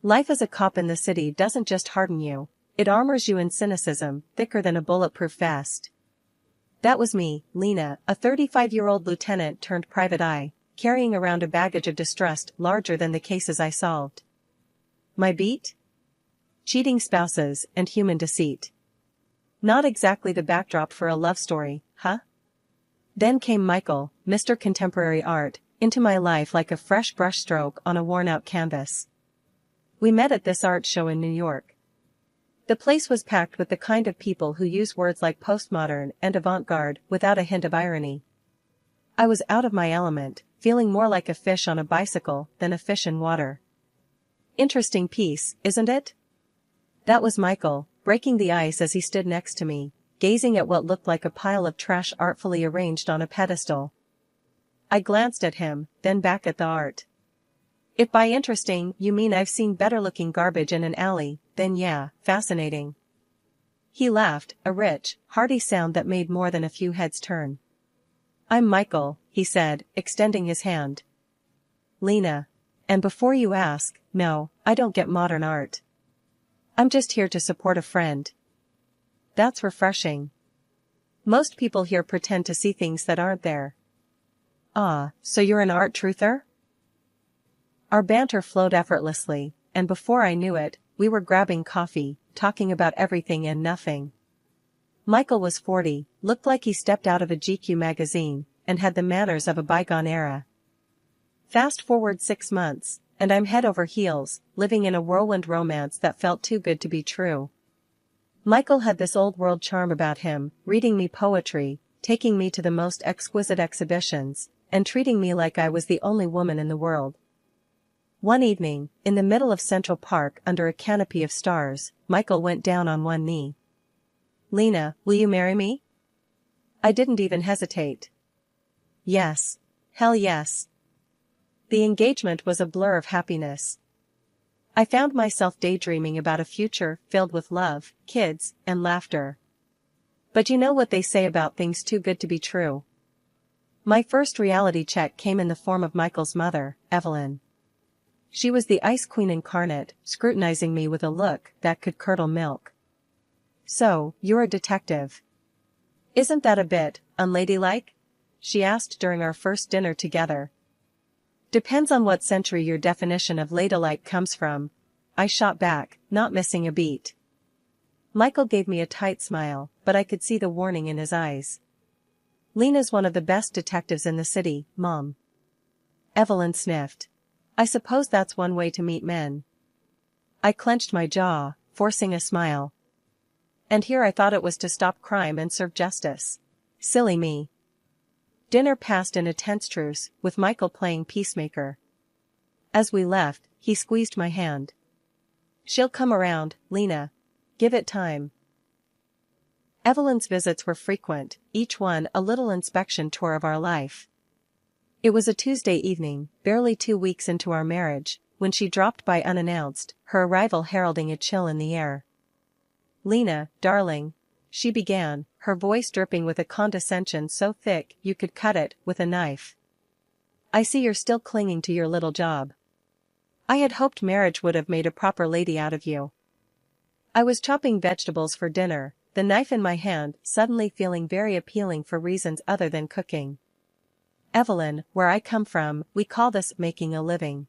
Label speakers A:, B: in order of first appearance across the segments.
A: Life as a cop in the city doesn't just harden you, it armors you in cynicism, thicker than a bulletproof vest. That was me, Lena, a 35-year-old lieutenant turned private eye, carrying around a baggage of distrust larger than the cases I solved. My beat? Cheating spouses and human deceit. Not exactly the backdrop for a love story, huh? Then came Michael, Mr. Contemporary Art, into my life like a fresh brushstroke on a worn-out canvas. We met at this art show in New York. The place was packed with the kind of people who use words like postmodern and avant-garde without a hint of irony. I was out of my element, feeling more like a fish on a bicycle than a fish in water. Interesting piece, isn't it? That was Michael, breaking the ice as he stood next to me, gazing at what looked like a pile of trash artfully arranged on a pedestal. I glanced at him, then back at the art. If by interesting you mean I've seen better-looking garbage in an alley, then yeah, fascinating. He laughed, a rich, hearty sound that made more than a few heads turn. I'm Michael, he said, extending his hand. Lena. And before you ask, no, I don't get modern art. I'm just here to support a friend. That's refreshing. Most people here pretend to see things that aren't there. Ah, so you're an art truther? Our banter flowed effortlessly, and before I knew it, we were grabbing coffee, talking about everything and nothing. Michael was 40, looked like he stepped out of a GQ magazine, and had the manners of a bygone era. Fast forward 6 months, and I'm head over heels, living in a whirlwind romance that felt too good to be true. Michael had this old-world charm about him, reading me poetry, taking me to the most exquisite exhibitions, and treating me like I was the only woman in the world. One evening, in the middle of Central Park under a canopy of stars, Michael went down on one knee. Lena, will you marry me? I didn't even hesitate. Yes. Hell yes. The engagement was a blur of happiness. I found myself daydreaming about a future filled with love, kids, and laughter. But you know what they say about things too good to be true. My first reality check came in the form of Michael's mother, Evelyn. She was the ice queen incarnate, scrutinizing me with a look that could curdle milk. So, you're a detective. Isn't that a bit unladylike? She asked during our first dinner together. Depends on what century your definition of ladylike comes from, I shot back, not missing a beat. Michael gave me a tight smile, but I could see the warning in his eyes. Lena's one of the best detectives in the city, Mom. Evelyn sniffed. I suppose that's one way to meet men. I clenched my jaw, forcing a smile. And here I thought it was to stop crime and serve justice. Silly me. Dinner passed in a tense truce, with Michael playing peacemaker. As we left, he squeezed my hand. She'll come around, Lena. Give it time. Evelyn's visits were frequent, each one a little inspection tour of our life. It was a Tuesday evening, barely 2 weeks into our marriage, when she dropped by unannounced, her arrival heralding a chill in the air. Lena, darling, she began, her voice dripping with a condescension so thick you could cut it with a knife. I see you're still clinging to your little job. I had hoped marriage would have made a proper lady out of you. I was chopping vegetables for dinner, the knife in my hand suddenly feeling very appealing for reasons other than cooking. Evelyn, where I come from, we call this making a living.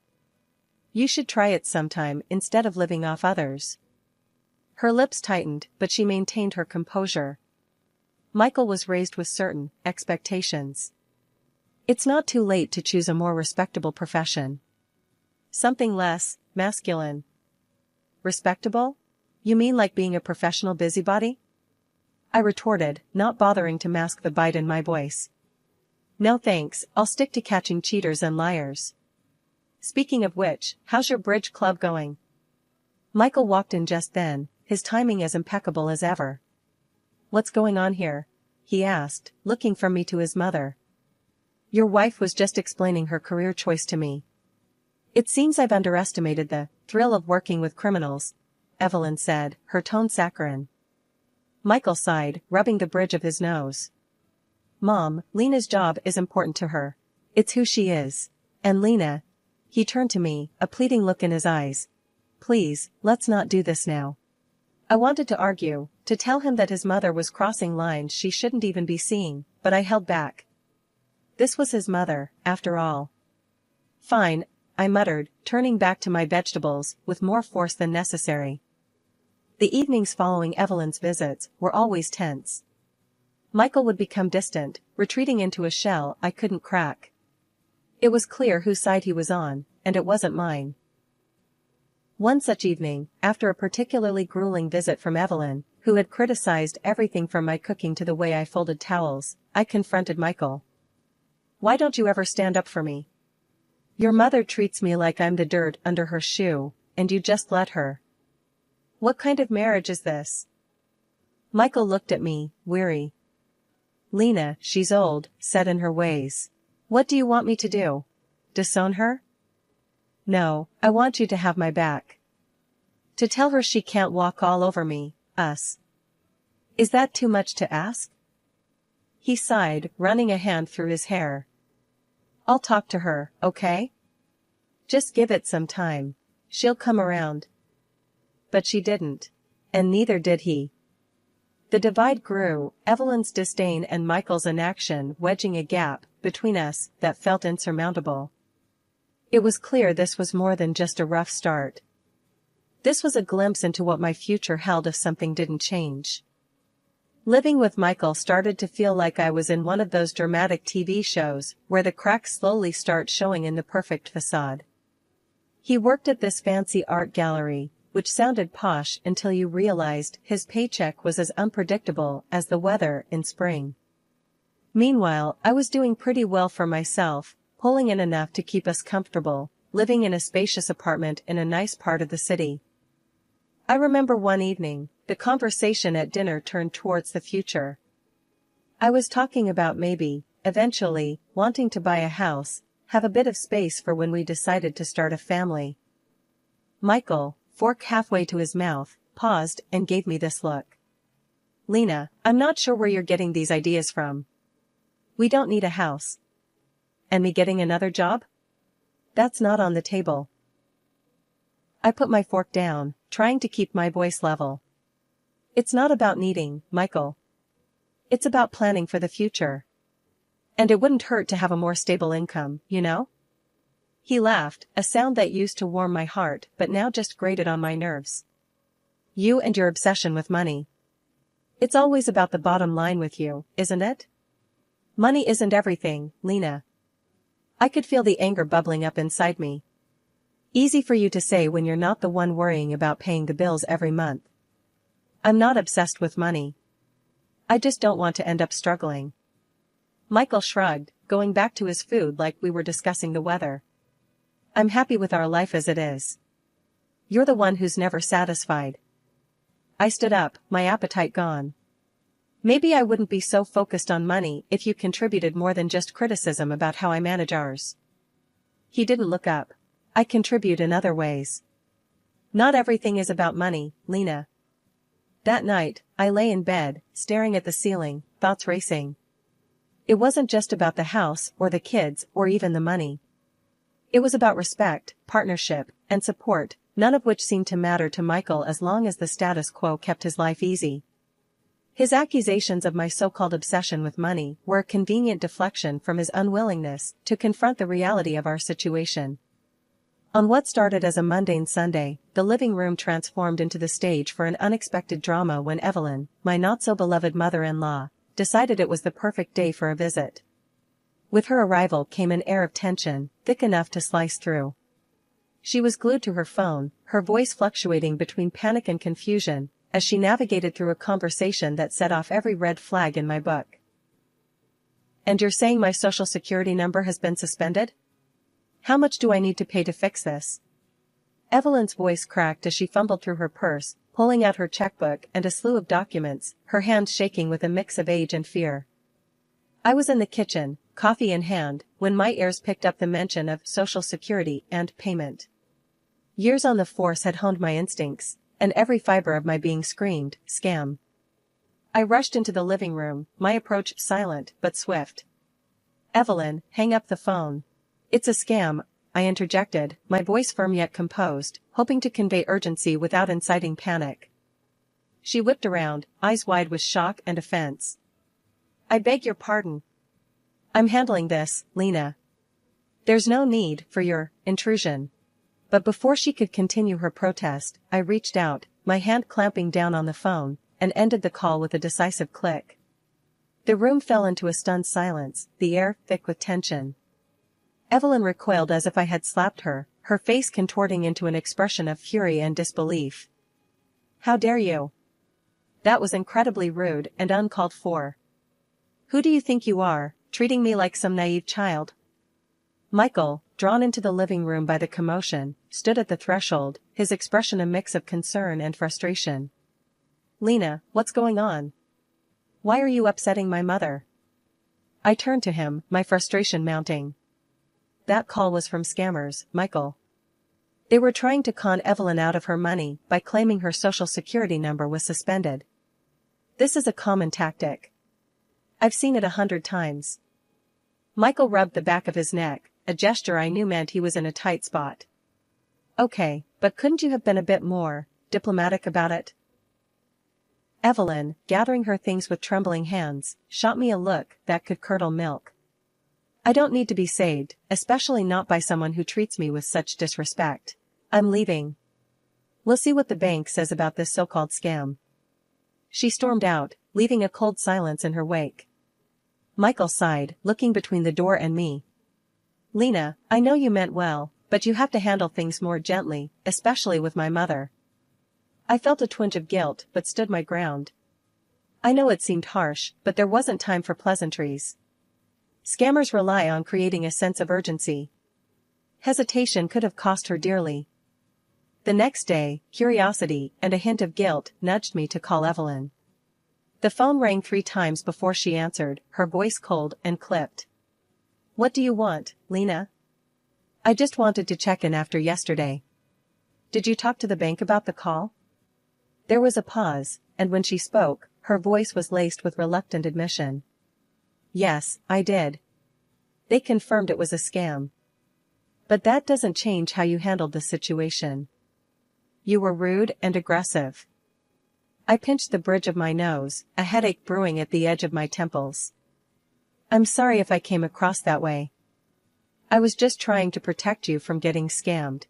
A: You should try it sometime instead of living off others. Her lips tightened, but she maintained her composure. Michael was raised with certain expectations. It's not too late to choose a more respectable profession. Something less masculine. Respectable? You mean like being a professional busybody? I retorted, not bothering to mask the bite in my voice. No thanks, I'll stick to catching cheaters and liars. Speaking of which, how's your bridge club going? Michael walked in just then, his timing as impeccable as ever. What's going on here? He asked, looking from me to his mother. Your wife was just explaining her career choice to me. It seems I've underestimated the thrill of working with criminals, Evelyn said, her tone saccharine. Michael sighed, rubbing the bridge of his nose. Mom, Lena's job is important to her. It's who she is. And Lena. He turned to me, a pleading look in his eyes. please, let's not do this now. I wanted to argue, to tell him that his mother was crossing lines she shouldn't even be seeing, but I held back. This was his mother, after all. Fine, I muttered, turning back to my vegetables with more force than necessary. The evenings following Evelyn's visits were always tense. Michael would become distant, retreating into a shell I couldn't crack. It was clear whose side he was on, and it wasn't mine. One such evening, after a particularly grueling visit from Evelyn, who had criticized everything from my cooking to the way I folded towels, I confronted Michael. Why don't you ever stand up for me? Your mother treats me like I'm the dirt under her shoe, and you just let her. What kind of marriage is this? Michael looked at me, weary. Lena, she's old, set in her ways. What do you want me to do? Disown her? No, I want you to have my back. To tell her she can't walk all over me, us. Is that too much to ask? He sighed, running a hand through his hair. I'll talk to her, okay? Just give it some time. She'll come around. But she didn't. And neither did he. The divide grew, Evelyn's disdain and Michael's inaction wedging a gap between us that felt insurmountable. It was clear this was more than just a rough start. This was a glimpse into what my future held if something didn't change. Living with Michael started to feel like I was in one of those dramatic TV shows where the cracks slowly start showing in the perfect facade. He worked at this fancy art gallery, which sounded posh until you realized his paycheck was as unpredictable as the weather in spring. Meanwhile, I was doing pretty well for myself, pulling in enough to keep us comfortable, living in a spacious apartment in a nice part of the city. I remember one evening, the conversation at dinner turned towards the future. I was talking about maybe, eventually, wanting to buy a house, have a bit of space for when we decided to start a family. Michael, fork halfway to his mouth, paused and gave me this look. Lena, I'm not sure where you're getting these ideas from. We don't need a house. And me getting another job? That's not on the table. I put my fork down, trying to keep my voice level. It's not about needing, Michael. It's about planning for the future. And it wouldn't hurt to have a more stable income, you know? He laughed, a sound that used to warm my heart but now just grated on my nerves. You and your obsession with money. It's always about the bottom line with you, isn't it? Money isn't everything, Lena. I could feel the anger bubbling up inside me. Easy for you to say when you're not the one worrying about paying the bills every month. I'm not obsessed with money. I just don't want to end up struggling. Michael shrugged, going back to his food like we were discussing the weather. I'm happy with our life as it is. You're the one who's never satisfied. I stood up, my appetite gone. Maybe I wouldn't be so focused on money if you contributed more than just criticism about how I manage ours. He didn't look up. I contribute in other ways. Not everything is about money, Lena. That night, I lay in bed, staring at the ceiling, thoughts racing. It wasn't just about the house or the kids or even the money. It was about respect, partnership, and support, none of which seemed to matter to Michael as long as the status quo kept his life easy. His accusations of my so-called obsession with money were a convenient deflection from his unwillingness to confront the reality of our situation. On what started as a mundane Sunday, the living room transformed into the stage for an unexpected drama when Evelyn, my not-so-beloved mother-in-law, decided it was the perfect day for a visit. With her arrival came an air of tension, thick enough to slice through. She was glued to her phone, her voice fluctuating between panic and confusion, as she navigated through a conversation that set off every red flag in my book. And you're saying my social security number has been suspended? How much do I need to pay to fix this? Evelyn's voice cracked as she fumbled through her purse, pulling out her checkbook and a slew of documents, her hands shaking with a mix of age and fear. I was in the kitchen, coffee in hand, when my ears picked up the mention of Social Security and payment. Years on the force had honed my instincts, and every fiber of my being screamed, scam. I rushed into the living room, my approach silent but swift. Evelyn, hang up the phone. It's a scam, I interjected, my voice firm yet composed, hoping to convey urgency without inciting panic. She whipped around, eyes wide with shock and offense. "I beg your pardon. I'm handling this, Lena. There's no need for your intrusion." But before she could continue her protest, I reached out, my hand clamping down on the phone, and ended the call with a decisive click. The room fell into a stunned silence, the air thick with tension. Evelyn recoiled as if I had slapped her, her face contorting into an expression of fury and disbelief. "How dare you? That was incredibly rude and uncalled for. Who do you think you are, treating me like some naive child?" Michael, drawn into the living room by the commotion, stood at the threshold, his expression a mix of concern and frustration. "Lena, what's going on? Why are you upsetting my mother?" I turned to him, my frustration mounting. "That call was from scammers, Michael. They were trying to con Evelyn out of her money by claiming her social security number was suspended. This is a common tactic. I've seen it 100 times." Michael rubbed the back of his neck, a gesture I knew meant he was in a tight spot. "Okay, but couldn't you have been a bit more diplomatic about it?" Evelyn, gathering her things with trembling hands, shot me a look that could curdle milk. "I don't need to be saved, especially not by someone who treats me with such disrespect. I'm leaving. We'll see what the bank says about this so-called scam." She stormed out, leaving a cold silence in her wake. Michael sighed, looking between the door and me. "Lena, I know you meant well, but you have to handle things more gently, especially with my mother." I felt a twinge of guilt but stood my ground. I know it seemed harsh, but there wasn't time for pleasantries. Scammers rely on creating a sense of urgency. Hesitation could have cost her dearly. The next day, curiosity and a hint of guilt nudged me to call Evelyn. The phone rang 3 times before she answered, her voice cold and clipped. "What do you want, Lena?" "I just wanted to check in after yesterday. Did you talk to the bank about the call?" There was a pause, and when she spoke, her voice was laced with reluctant admission. "Yes, I did. They confirmed it was a scam. But that doesn't change how you handled the situation. You were rude and aggressive." I pinched the bridge of my nose, a headache brewing at the edge of my temples. "I'm sorry if I came across that way. I was just trying to protect you from getting scammed.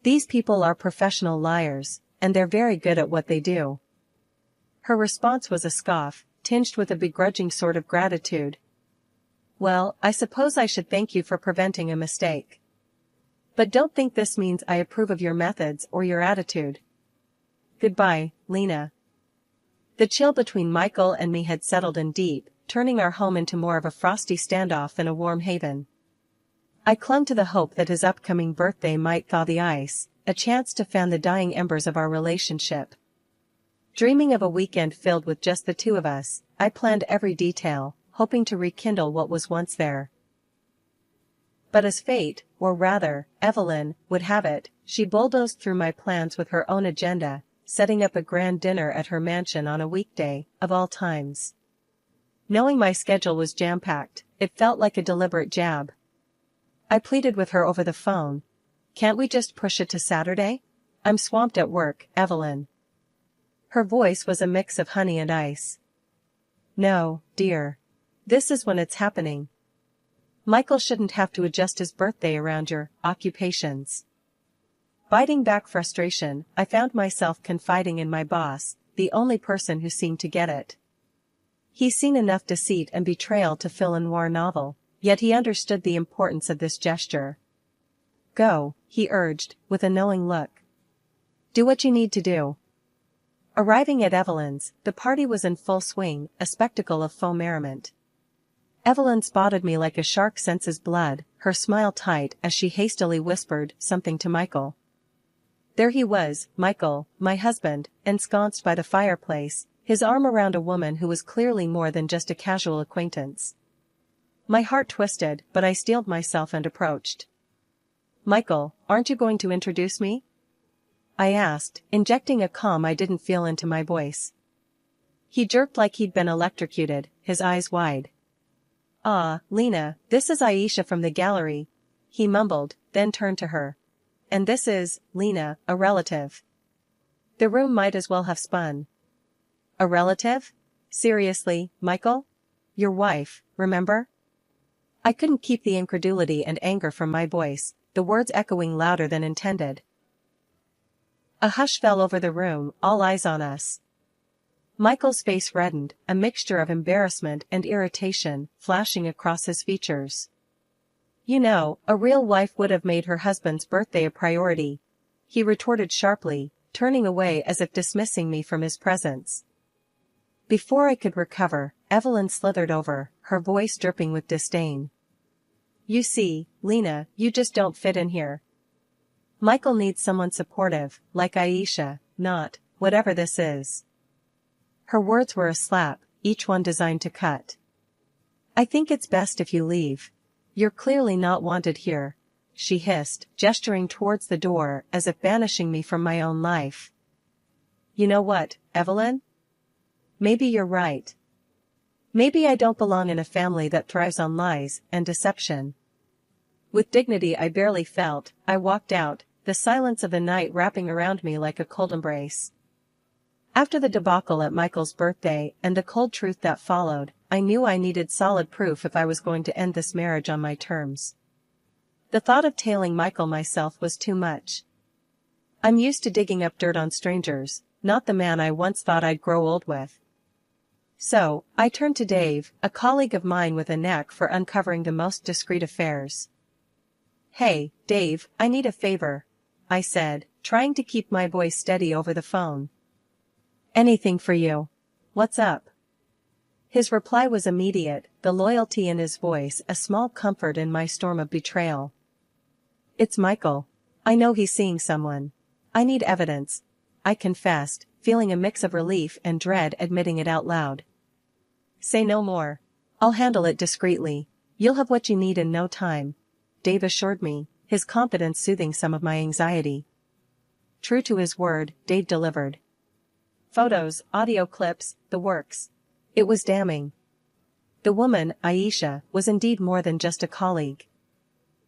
A: These people are professional liars, and they're very good at what they do." Her response was a scoff, tinged with a begrudging sort of gratitude. "Well, I suppose I should thank you for preventing a mistake. But don't think this means I approve of your methods or your attitude. Goodbye, Lena." The chill between Michael and me had settled in deep, turning our home into more of a frosty standoff than a warm haven. I clung to the hope that his upcoming birthday might thaw the ice, a chance to fan the dying embers of our relationship. Dreaming of a weekend filled with just the two of us, I planned every detail, hoping to rekindle what was once there. But as fate, or rather, Evelyn, would have it, she bulldozed through my plans with her own agenda, setting up a grand dinner at her mansion on a weekday, of all times. Knowing my schedule was jam-packed, it felt like a deliberate jab. I pleaded with her over the phone. "Can't we just push it to Saturday? I'm swamped at work, Evelyn." Her voice was a mix of honey and ice. "No, dear. This is when it's happening. Michael shouldn't have to adjust his birthday around your occupations." Biting back frustration, I found myself confiding in my boss, the only person who seemed to get it. He's seen enough deceit and betrayal to fill a noir novel, yet he understood the importance of this gesture. "Go," he urged, with a knowing look. "Do what you need to do." Arriving at Evelyn's, the party was in full swing, a spectacle of faux merriment. Evelyn spotted me like a shark senses blood, her smile tight as she hastily whispered something to Michael. There he was, Michael, my husband, ensconced by the fireplace, his arm around a woman who was clearly more than just a casual acquaintance. My heart twisted, but I steeled myself and approached. "Michael, aren't you going to introduce me?" I asked, injecting a calm I didn't feel into my voice. He jerked like he'd been electrocuted, his eyes wide. "Ah, Lena, this is Aisha from the gallery," he mumbled, then turned to her. and this is, Lena, a relative. The room might as well have spun. A relative? Seriously, Michael? Your wife, remember? I couldn't keep the incredulity and anger from my voice, the words echoing louder than intended. A hush fell over the room, all eyes on us. Michael's face reddened, a mixture of embarrassment and irritation flashing across his features. You know, a real wife would have made her husband's birthday a priority, he retorted sharply, turning away as if dismissing me from his presence. Before I could recover, Evelyn slithered over, her voice dripping with disdain. You see, Lena, you just don't fit in here. Michael needs someone supportive, like Aisha, not, whatever this is. Her words were a slap, each one designed to cut. I think it's best if you leave. You're clearly not wanted here, she hissed, gesturing towards the door as if banishing me from my own life. You know what, Evelyn? Maybe you're right. Maybe I don't belong in a family that thrives on lies and deception. With dignity I barely felt, I walked out, the silence of the night wrapping around me like a cold embrace. After the debacle at Michael's birthday and the cold truth that followed, I knew I needed solid proof if I was going to end this marriage on my terms. The thought of tailing Michael myself was too much. I'm used to digging up dirt on strangers, not the man I once thought I'd grow old with. So, I turned to Dave, a colleague of mine with a knack for uncovering the most discreet affairs. Hey, Dave, I need a favor, I said, trying to keep my voice steady over the phone. Anything for you. What's up? His reply was immediate, the loyalty in his voice a small comfort in my storm of betrayal. It's Michael. I know he's seeing someone. I need evidence, I confessed, feeling a mix of relief and dread admitting it out loud. Say no more. I'll handle it discreetly. You'll have what you need in no time, Dave assured me, his confidence soothing some of my anxiety. True to his word, Dave delivered. Photos, audio clips, the works. It was damning. The woman, Aisha, was indeed more than just a colleague.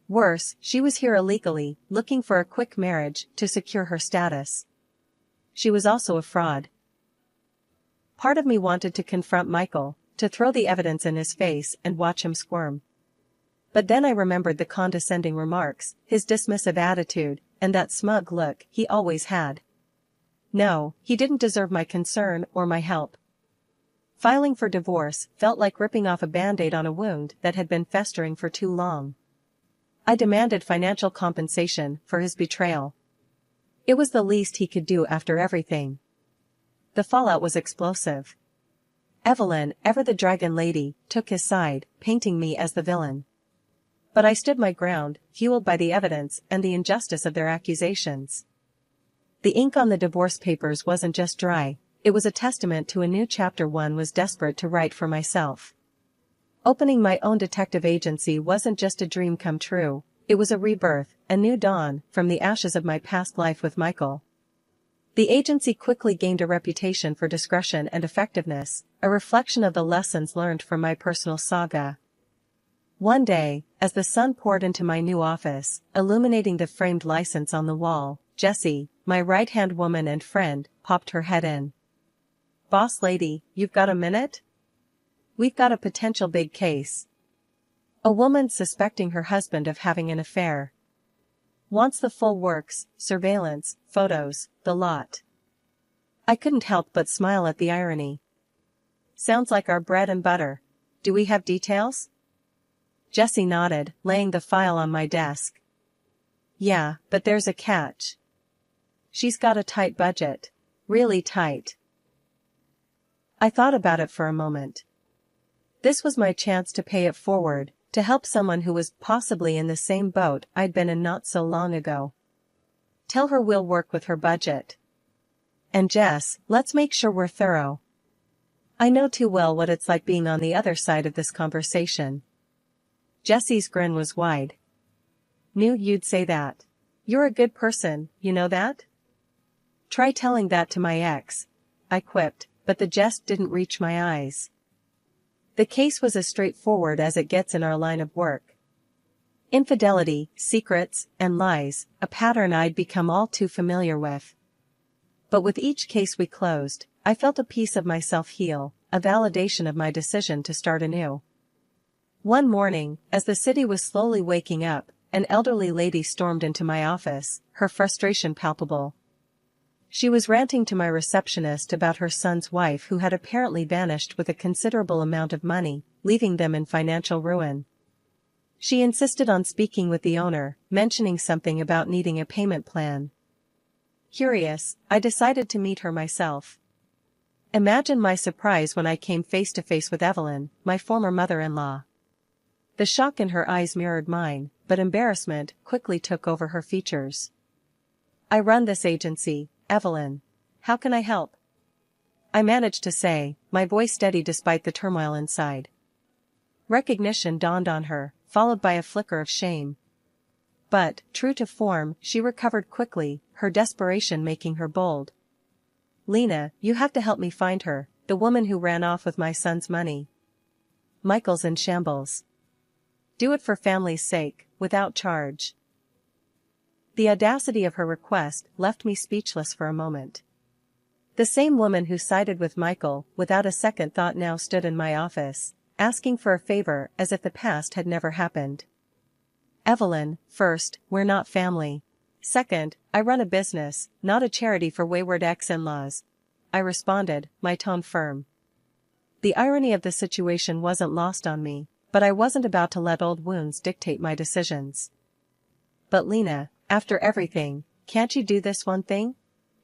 A: Worse, she was here illegally, looking for a quick marriage to secure her status. She was also a fraud. Part of me wanted to confront Michael, to throw the evidence in his face and watch him squirm. But then I remembered the condescending remarks, his dismissive attitude, and that smug look he always had. No, he didn't deserve my concern or my help. Filing for divorce felt like ripping off a band-aid on a wound that had been festering for too long. I demanded financial compensation for his betrayal. It was the least he could do after everything. The fallout was explosive. Evelyn, ever the dragon lady, took his side, painting me as the villain. But I stood my ground, fueled by the evidence and the injustice of their accusations. The ink on the divorce papers wasn't just dry, it was a testament to a new chapter one was desperate to write for myself. Opening my own detective agency wasn't just a dream come true, it was a rebirth, a new dawn, from the ashes of my past life with Michael. The agency quickly gained a reputation for discretion and effectiveness, a reflection of the lessons learned from my personal saga. One day, as the sun poured into my new office, illuminating the framed license on the wall, Jessie, my right-hand woman and friend, popped her head in. Boss lady, you've got a minute? We've got a potential big case. A woman suspecting her husband of having an affair. Wants the full works, surveillance, photos, the lot. I couldn't help but smile at the irony. Sounds like our bread and butter. Do we have details? Jessie nodded, laying the file on my desk. Yeah, but there's a catch. She's got a tight budget. Really tight. I thought about it for a moment. This was my chance to pay it forward, to help someone who was possibly in the same boat I'd been in not so long ago. Tell her we'll work with her budget. And Jess, let's make sure we're thorough. I know too well what it's like being on the other side of this conversation. Jessie's grin was wide. Knew you'd say that. You're a good person, you know that? Try telling that to my ex, I quipped, but the jest didn't reach my eyes. The case was as straightforward as it gets in our line of work. Infidelity, secrets, and lies, a pattern I'd become all too familiar with. But with each case we closed, I felt a piece of myself heal, a validation of my decision to start anew. One morning, as the city was slowly waking up, an elderly lady stormed into my office, her frustration palpable. She was ranting to my receptionist about her son's wife who had apparently vanished with a considerable amount of money, leaving them in financial ruin. She insisted on speaking with the owner, mentioning something about needing a payment plan. Curious, I decided to meet her myself. Imagine my surprise when I came face to face with Evelyn, my former mother-in-law. The shock in her eyes mirrored mine, but embarrassment quickly took over her features. "I run this agency, Evelyn. How can I help?" I managed to say, my voice steady despite the turmoil inside. Recognition dawned on her, followed by a flicker of shame. But, true to form, she recovered quickly, her desperation making her bold. "Lena, you have to help me find her, the woman who ran off with my son's money. Michael's in shambles. Do it for family's sake, without charge." The audacity of her request left me speechless for a moment. The same woman who sided with Michael without a second thought now stood in my office, asking for a favor as if the past had never happened. "Evelyn, first, we're not family. Second, I run a business, not a charity for wayward ex-in-laws," I responded, my tone firm. The irony of the situation wasn't lost on me, but I wasn't about to let old wounds dictate my decisions. "But Lena, after everything, can't you do this one thing?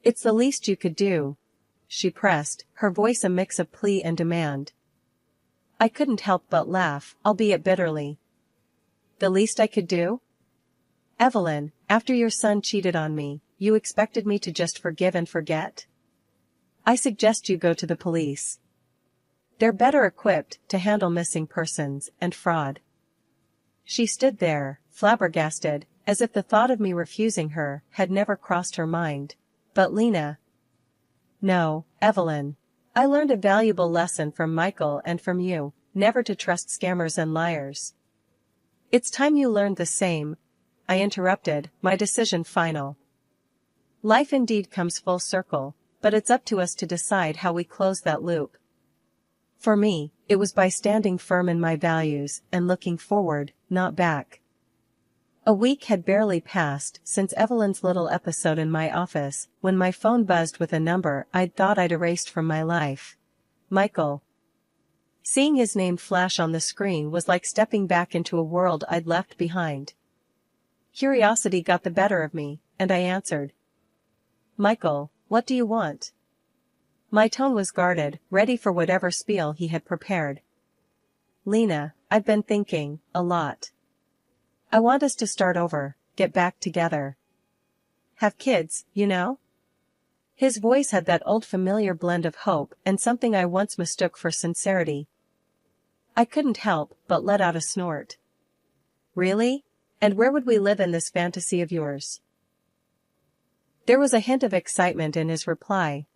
A: It's the least you could do," she pressed, her voice a mix of plea and demand. I couldn't help but laugh, albeit bitterly. "The least I could do? Evelyn, after your son cheated on me, you expected me to just forgive and forget? I suggest you go to the police. They're better equipped to handle missing persons and fraud." She stood there, flabbergasted, as if the thought of me refusing her had never crossed her mind. "But Lena..." "No, Evelyn. I learned a valuable lesson from Michael and from you, never to trust scammers and liars." "It's time you learned the same," I interrupted, my decision final. Life indeed comes full circle, but it's up to us to decide how we close that loop. For me, it was by standing firm in my values and looking forward, not back. A week had barely passed since Evelyn's little episode in my office, when my phone buzzed with a number I'd thought I'd erased from my life. Michael. Seeing his name flash on the screen was like stepping back into a world I'd left behind. Curiosity got the better of me, and I answered. "Michael, what do you want?" My tone was guarded, ready for whatever spiel he had prepared. "Lena, I've been thinking, a lot. I want us to start over, get back together. Have kids, you know?" His voice had that old familiar blend of hope and something I once mistook for sincerity. I couldn't help but let out a snort. "Really? And where would we live in this fantasy of yours?" There was a hint of excitement in his reply.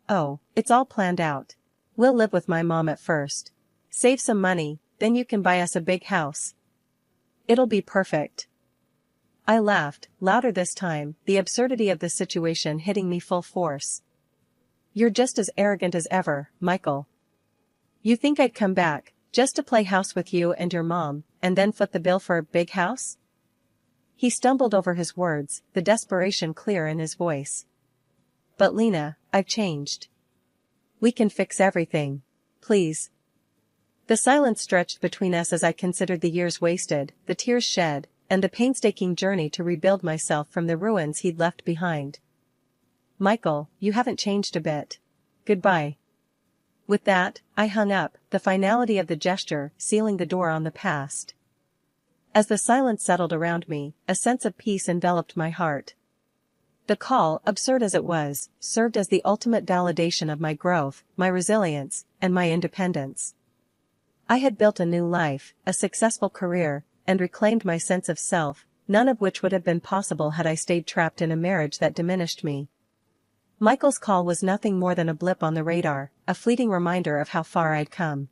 A: "Oh, it's all planned out. We'll live with my mom at first. Save some money, then you can buy us a big house. It'll be perfect." I laughed, louder this time, the absurdity of the situation hitting me full force. "You're just as arrogant as ever, Michael. You think I'd come back, just to play house with you and your mom, and then foot the bill for a big house?" He stumbled over his words, the desperation clear in his voice. "But Lena, I've changed. We can fix everything. Please." The silence stretched between us as I considered the years wasted, the tears shed, and the painstaking journey to rebuild myself from the ruins he'd left behind. "Michael, you haven't changed a bit. Goodbye." With that, I hung up, the finality of the gesture sealing the door on the past. As the silence settled around me, a sense of peace enveloped my heart. The call, absurd as it was, served as the ultimate validation of my growth, my resilience, and my independence. I had built a new life, a successful career, and reclaimed my sense of self, none of which would have been possible had I stayed trapped in a marriage that diminished me. Michael's call was nothing more than a blip on the radar, a fleeting reminder of how far I'd come.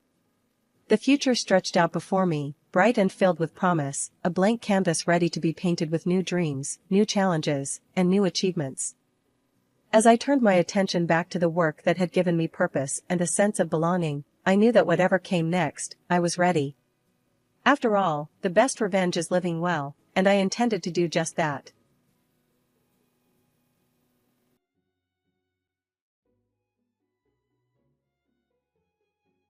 A: The future stretched out before me, bright and filled with promise, a blank canvas ready to be painted with new dreams, new challenges, and new achievements. As I turned my attention back to the work that had given me purpose and a sense of belonging, I knew that whatever came next, I was ready. After all, the best revenge is living well, and I intended to do just that.